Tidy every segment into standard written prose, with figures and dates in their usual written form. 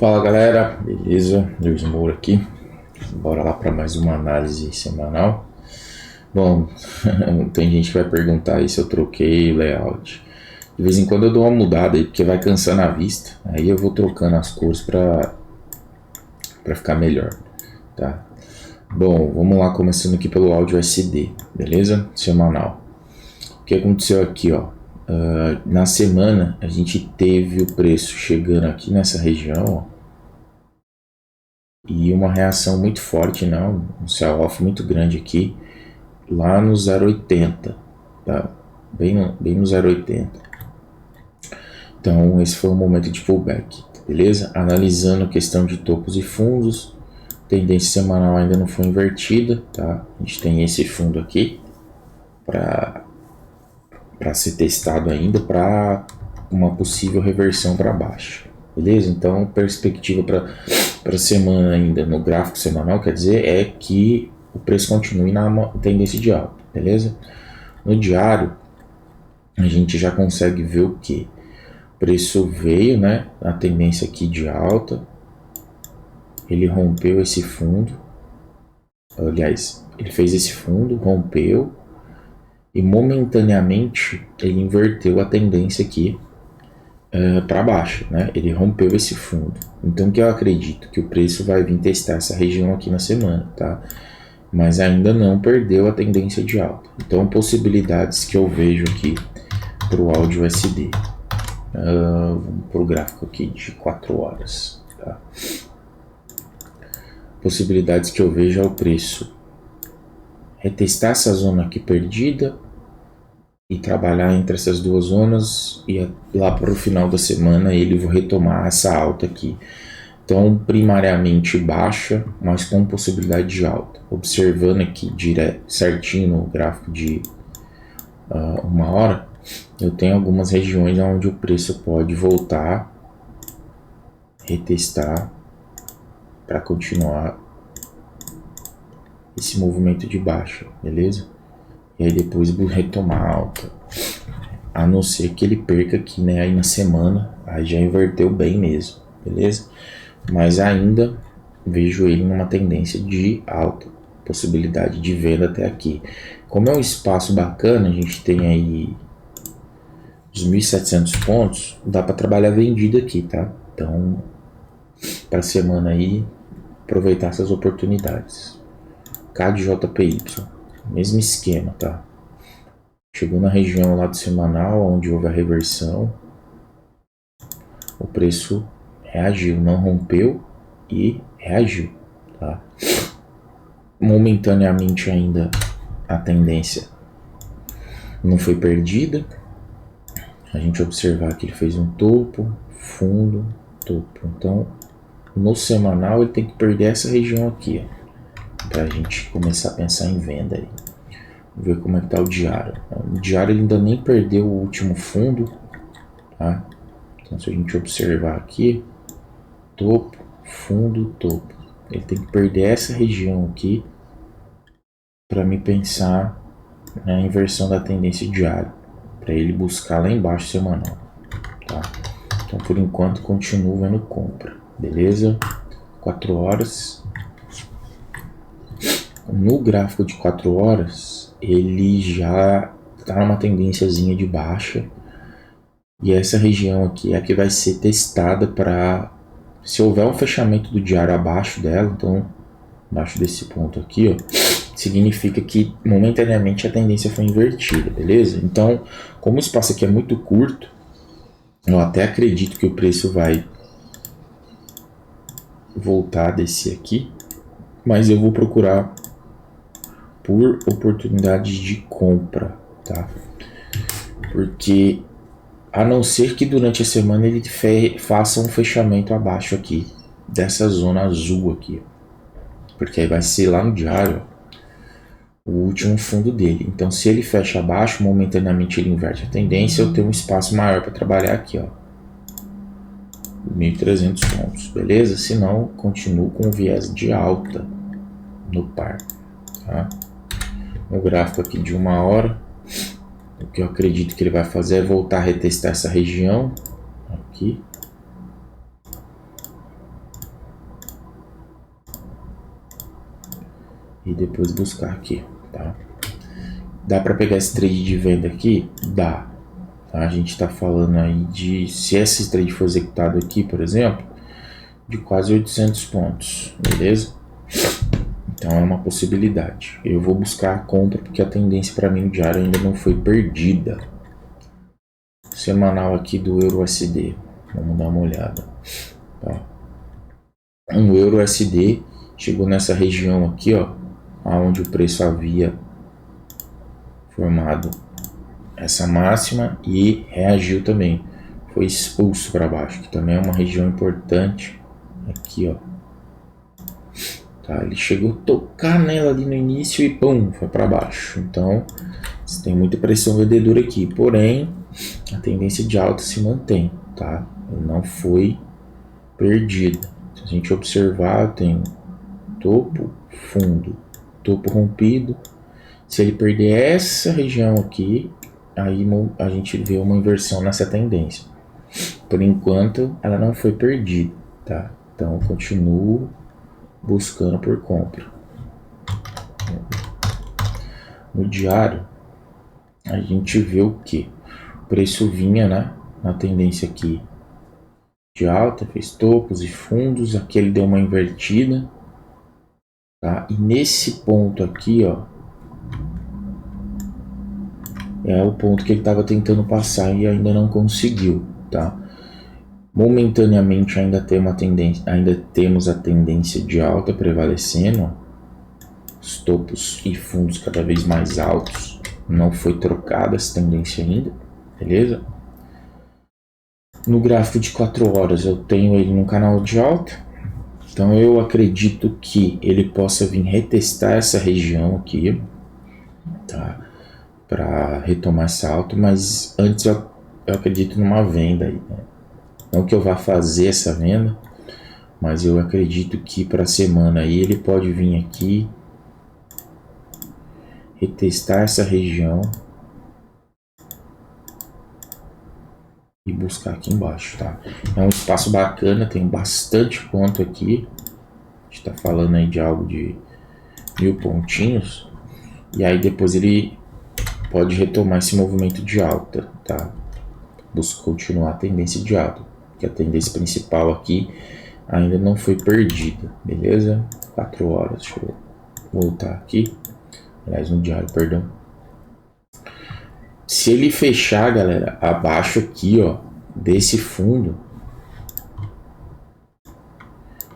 Fala galera, beleza? Luiz Moura aqui. Bora lá para mais uma análise semanal. Bom, tem gente que vai perguntar aí se eu troquei o layout. De vez em quando eu dou uma mudada aí, porque vai cansando a vista. Aí eu vou trocando as cores para ficar melhor, tá? Bom, vamos lá, começando aqui pelo áudio SD, beleza? Semanal. O que aconteceu aqui, ó? Na semana a gente teve o preço chegando aqui nessa região, ó, e uma reação muito forte, não, um sell-off muito grande aqui, lá no 0,80, tá? Bem no 0,80. Então esse foi um momento de pullback, beleza? Analisando a questão de topos e fundos, tendência semanal ainda não foi invertida, tá? A gente tem esse fundo aqui para ser testado ainda para uma possível reversão para baixo, beleza? Então perspectiva para semana ainda no gráfico semanal, quer dizer, é que o preço continue na tendência de alta, beleza? No diário a gente já consegue ver o que? O preço veio, né, na tendência aqui de alta, ele rompeu esse fundo, aliás, ele fez esse fundo, rompeu, e momentaneamente ele inverteu a tendência aqui para baixo, né? Ele rompeu esse fundo. Então que eu acredito que o preço vai vir testar essa região aqui na semana, tá? Mas ainda não perdeu a tendência de alta. Então possibilidades que eu vejo aqui para o áudio SD. Vamos para o gráfico aqui de 4 horas, tá? Possibilidades que eu vejo é o preço retestar essa zona aqui perdida e trabalhar entre essas duas zonas, e lá para o final da semana ele vai retomar essa alta aqui. Então primariamente baixa, mas com possibilidade de alta. Observando aqui certinho no gráfico de 1 hora, eu tenho algumas regiões onde o preço pode voltar, retestar para continuar esse movimento de baixa, beleza? E aí depois retomar alta, a não ser que ele perca aqui, né, aí na semana, aí já inverteu bem mesmo, beleza? Mas ainda vejo ele numa tendência de alta, possibilidade de venda até aqui. Como é um espaço bacana, a gente tem aí os 1.700 pontos, dá para trabalhar vendido aqui, tá? Então, para semana aí, aproveitar essas oportunidades. CAD-JPY, mesmo esquema, tá? Chegou na região lá do semanal, onde houve a reversão, o preço reagiu, não rompeu e reagiu, tá? Momentaneamente ainda a tendência não foi perdida. A gente observar que ele fez um topo, fundo, topo. Então, no semanal ele tem que perder essa região aqui, ó, para a gente começar a pensar em venda aí. Vamos ver como é que tá o diário. O diário ele ainda nem perdeu o último fundo, tá? Então se a gente observar aqui, topo, fundo, topo, ele tem que perder essa região aqui para me pensar na inversão da tendência diária, para ele buscar lá embaixo semanal, tá? Então por enquanto continuo vendo compra, beleza? 4 horas. No gráfico de 4 horas, ele já está numa tendênciazinha de baixa. E essa região aqui é a que vai ser testada para, se houver um fechamento do diário abaixo dela, então abaixo desse ponto aqui, ó, significa que momentaneamente a tendência foi invertida, beleza? Então, como o espaço aqui é muito curto, eu até acredito que o preço vai voltar a descer aqui, mas eu vou procurar por oportunidades de compra, tá? Porque a não ser que durante a semana ele faça um fechamento abaixo aqui dessa zona azul aqui, porque aí vai ser lá no diário, ó, o último fundo dele. Então se ele fecha abaixo, momentaneamente ele inverte a tendência, eu tenho um espaço maior para trabalhar aqui, ó, 1.300 pontos, beleza? Se não, continuo com o viés de alta no par, tá? No gráfico aqui de 1 hora, o que eu acredito que ele vai fazer é voltar a retestar essa região aqui e depois buscar aqui, tá? Dá para pegar esse trade de venda aqui? Dá. Tá? A gente está falando aí de, se esse trade for executado aqui, por exemplo, de quase 800 pontos, beleza? Então é uma possibilidade. Eu vou buscar a compra porque a tendência para mim no diário ainda não foi perdida. Semanal aqui do EURUSD. Vamos dar uma olhada. Tá? Um EURUSD chegou nessa região aqui, ó, onde o preço havia formado essa máxima e reagiu também. Foi expulso para baixo, que também é uma região importante. Aqui, ó. Tá, ele chegou a tocar nela ali no início e pum, foi para baixo. Então, você tem muita pressão vendedora aqui. Porém, a tendência de alta se mantém, tá? Não foi perdida. Se a gente observar, tem topo, fundo, topo rompido. Se ele perder essa região aqui, aí a gente vê uma inversão nessa tendência. Por enquanto, ela não foi perdida, tá? Então, eu continuo buscando por compra. No diário, a gente vê o que? O preço vinha, né, na tendência aqui de alta, fez topos e fundos, aqui ele deu uma invertida, tá? E nesse ponto aqui, ó, é o ponto que ele estava tentando passar e ainda não conseguiu, tá? Momentaneamente ainda temos a tendência de alta prevalecendo, ó. Os topos e fundos cada vez mais altos, não foi trocada essa tendência ainda, beleza? No gráfico de 4 horas eu tenho ele no canal de alta, então eu acredito que ele possa vir retestar essa região aqui, tá? Para retomar essa alta, mas antes eu acredito numa venda aí, né? Não que eu vá fazer essa venda, mas eu acredito que para a semana aí ele pode vir aqui, retestar essa região e buscar aqui embaixo, tá? É um espaço bacana, tem bastante ponto aqui. A gente tá falando aí de algo de 1000 pontinhos. E aí depois ele pode retomar esse movimento de alta, tá? Busca continuar a tendência de alta, que a tendência principal aqui ainda não foi perdida, beleza? 4 horas, deixa eu voltar aqui. Aliás, no diário, perdão. Se ele fechar, galera, abaixo aqui, ó, desse fundo,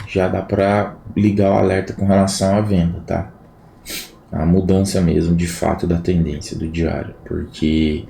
já dá para ligar o alerta com relação à venda, tá? A mudança mesmo, de fato, da tendência do diário, porque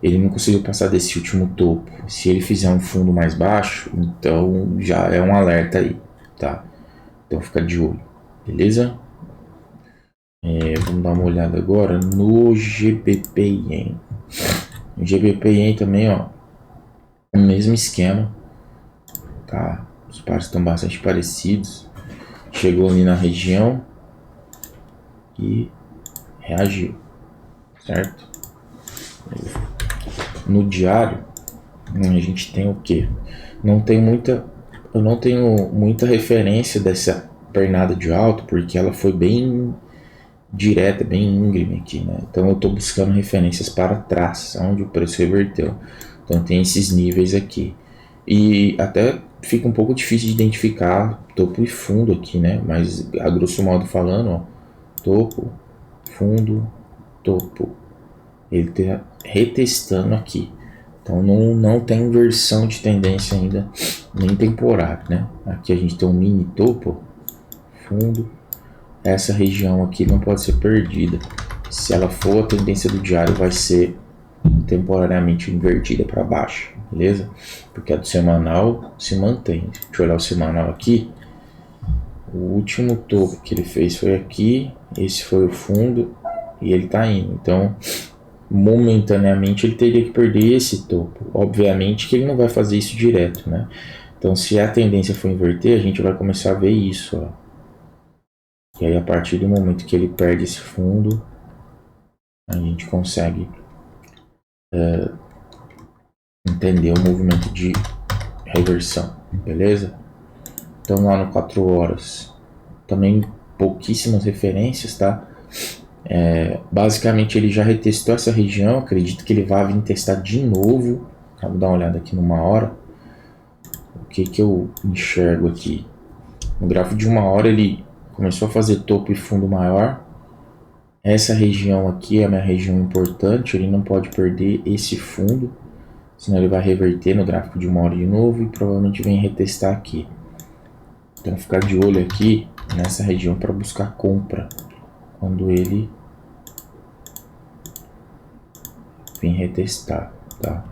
ele não conseguiu passar desse último topo. Se ele fizer um fundo mais baixo, então já é um alerta aí, tá? Então fica de olho, beleza? Vamos dar uma olhada agora no GBP-Yen. O GBP-Yen também, ó, o mesmo esquema, tá? Os pares estão bastante parecidos. Chegou ali na região e reagiu, certo? No diário, a gente tem o que? Eu não tenho muita referência dessa pernada de alto, porque ela foi bem direta, bem íngreme aqui, né? Então eu estou buscando referências para trás, onde o preço reverteu. Então tem esses níveis aqui. E até fica um pouco difícil de identificar topo e fundo aqui, né? Mas a grosso modo falando, ó, topo, fundo, topo. Ele está retestando aqui. Então não tem inversão de tendência ainda, nem temporário, né? Aqui a gente tem um mini topo, fundo. Essa região aqui não pode ser perdida. Se ela for, a tendência do diário vai ser temporariamente invertida para baixo, beleza? Porque a do semanal se mantém. Deixa eu olhar o semanal aqui. O último topo que ele fez foi aqui. Esse foi o fundo e ele tá indo. Então, momentaneamente ele teria que perder esse topo. Obviamente que ele não vai fazer isso direto, né? Então, se a tendência for inverter, a gente vai começar a ver isso, ó. E aí, a partir do momento que ele perde esse fundo, a gente consegue entender o movimento de reversão, beleza? Então, lá no 4 horas, também pouquíssimas referências, tá? Basicamente ele já retestou essa região, acredito que ele vai vir testar de novo. Vamos dar uma olhada aqui numa hora. O que eu enxergo aqui? No gráfico de uma hora ele começou a fazer topo e fundo maior. Essa região aqui é a minha região importante, ele não pode perder esse fundo, senão ele vai reverter no gráfico de uma hora de novo e provavelmente vem retestar aqui. Então ficar de olho aqui nessa região para buscar compra quando ele vem retestar, tá?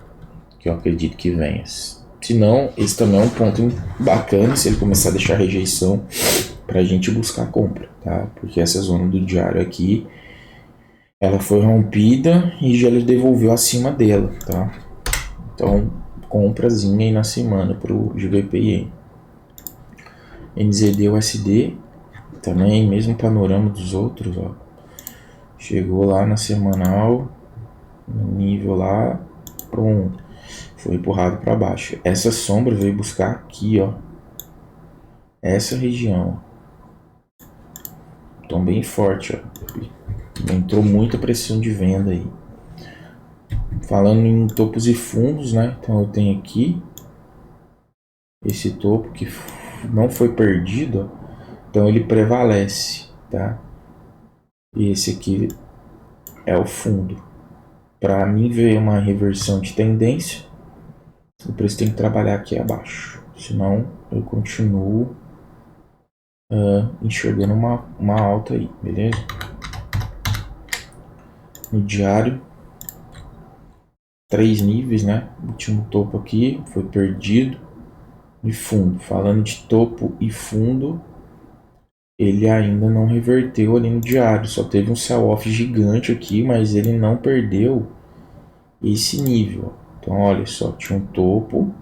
Que eu acredito que venha. Se não, esse também é um ponto bacana se ele começar a deixar rejeição para a gente buscar compra, tá? Porque essa zona do diário aqui, ela foi rompida e já ele devolveu acima dela, tá? Então, comprazinha aí na semana pro GBP. NZD USD também, mesmo panorama dos outros, ó. Chegou lá na semanal, no nível lá, foi empurrado para baixo. Essa sombra veio buscar aqui, ó, essa região. Então bem forte, ó. Entrou muita pressão de venda aí. Falando em topos e fundos, né? Então eu tenho aqui esse topo que não foi perdido, ó. Então ele prevalece, tá? E esse aqui é o fundo. Para mim ver uma reversão de tendência, o preço tem que trabalhar aqui abaixo. Senão eu continuo enxergando uma alta aí, beleza? No diário, 3 níveis, né? O último topo aqui foi perdido. E fundo, falando de topo e fundo, ele ainda não reverteu ali no diário, só teve um sell-off gigante aqui, mas ele não perdeu esse nível. Então olha só, tinha um topo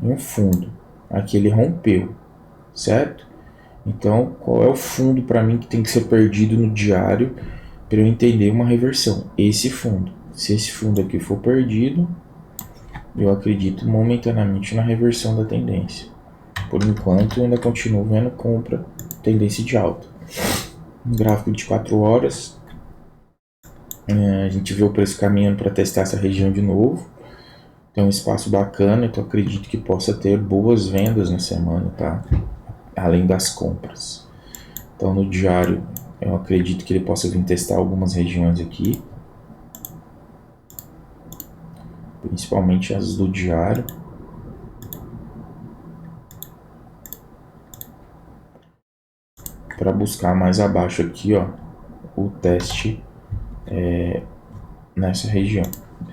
e um fundo, aqui ele rompeu, certo? Então qual é o fundo para mim que tem que ser perdido no diário para eu entender uma reversão? Esse fundo. Se esse fundo aqui for perdido, eu acredito momentaneamente na reversão da tendência. Por enquanto eu ainda continuo vendo compra, tendência de alta. No gráfico de 4 horas, a gente vê o preço caminhando para testar essa região de novo. Tem um espaço bacana, então acredito que possa ter boas vendas na semana, tá? Além das compras. Então no diário, eu acredito que ele possa vir testar algumas regiões aqui. Principalmente as do diário. Para buscar mais abaixo aqui, ó, o teste nessa região,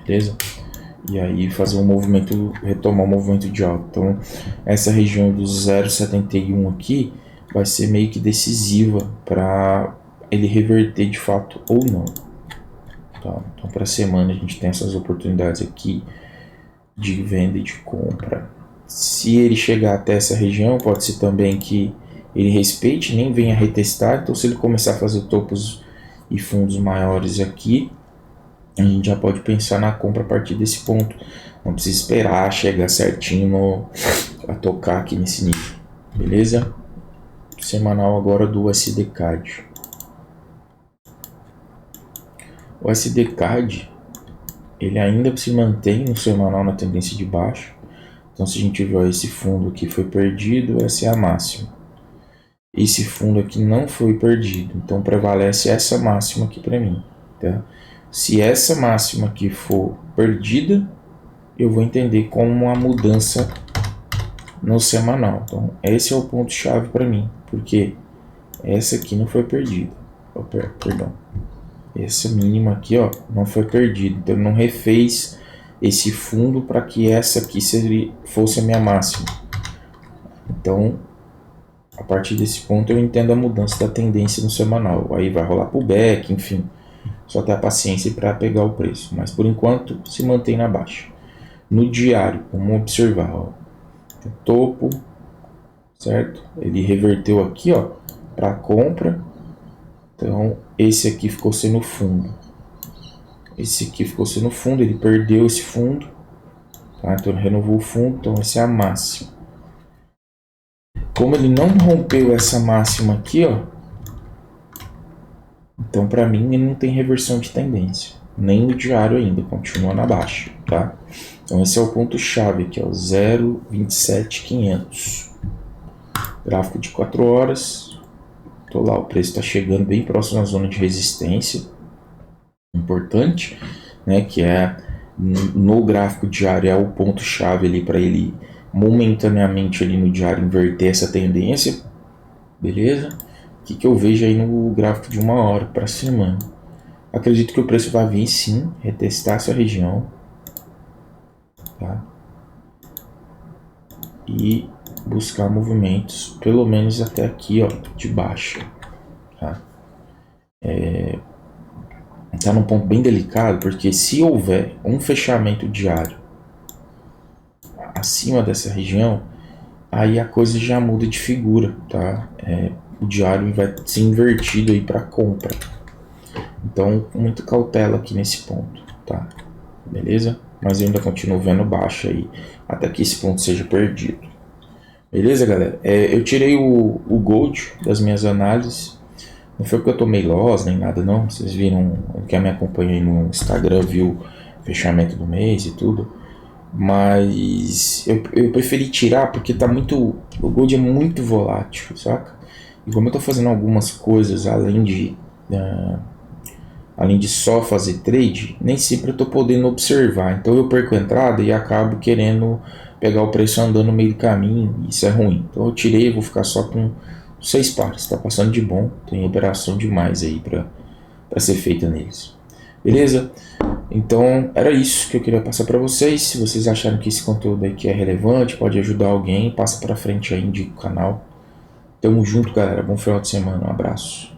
beleza? E aí fazer um movimento, retomar o movimento de alta. Então essa região do 0,71 aqui vai ser meio que decisiva para ele reverter de fato ou não. Tá? Então para a semana a gente tem essas oportunidades aqui de venda e de compra. Se ele chegar até essa região, pode ser também que ele respeite, nem venha retestar. Então se ele começar a fazer topos e fundos maiores aqui, a gente já pode pensar na compra a partir desse ponto. Não precisa esperar chegar certinho a tocar aqui nesse nível, beleza? Semanal agora do USD-CAD. O USD-CAD, ele ainda se mantém no semanal na tendência de baixo. Então se a gente ver esse fundo aqui foi perdido, essa é a máxima. Esse fundo aqui não foi perdido, então prevalece essa máxima aqui para mim, tá? Se essa máxima aqui for perdida, eu vou entender como uma mudança no semanal. Então esse é o ponto chave para mim, porque essa aqui não foi perdida. Perdão. Essa mínima aqui, ó, não foi perdida. Então ele não refez esse fundo para que essa aqui fosse a minha máxima. Então a partir desse ponto eu entendo a mudança da tendência no semanal. Aí vai rolar pullback, enfim. Só ter a paciência para pegar o preço. Mas por enquanto se mantém na baixa. No diário, vamos observar, ó. O topo, certo? Ele reverteu aqui, ó, para compra. Então esse aqui ficou sendo fundo. Esse aqui ficou sendo fundo, ele perdeu esse fundo. Tá? Então ele renovou o fundo, então essa é a máxima. Como ele não rompeu essa máxima aqui, ó, Então, para mim, ele não tem reversão de tendência, nem no diário ainda, continua na baixa, tá? Então, esse é o ponto-chave aqui, ó, 0,27500. Gráfico de 4 horas, tô lá, o preço está chegando bem próximo à zona de resistência, importante, né, que é no gráfico diário é o ponto-chave ali para ele momentaneamente ali no diário inverter essa tendência, beleza? O que eu vejo aí no gráfico de 1 hora para cima? Acredito que o preço vai vir sim, retestar essa região, tá? E buscar movimentos, pelo menos até aqui, ó, de baixa, tá? Tá num ponto bem delicado, porque se houver um fechamento diário acima dessa região, aí a coisa já muda de figura, tá? O diário vai ser invertido aí para compra. Então, com muita cautela aqui nesse ponto, tá? Beleza? Mas eu ainda continuo vendo baixa aí, até que esse ponto seja perdido. Beleza, galera? Eu tirei o Gold das minhas análises. Não foi porque eu tomei loss nem nada, não. Vocês viram, quem me acompanha aí no Instagram viu o fechamento do mês e tudo. Mas eu preferi tirar porque tá muito. O Gold é muito volátil, saca? E como eu tô fazendo algumas coisas além de só fazer trade, nem sempre eu tô podendo observar. Então eu perco a entrada e acabo querendo pegar o preço andando no meio do caminho. Isso é ruim. Então eu tirei, vou ficar só com 6 pares. Tá passando de bom. Tem operação demais aí para ser feita neles. Beleza? Então era isso que eu queria passar para vocês. Se vocês acharam que esse conteúdo aqui é relevante, pode ajudar alguém, passa para frente aí, indica o canal. Tamo junto, galera. Bom final de semana. Um abraço.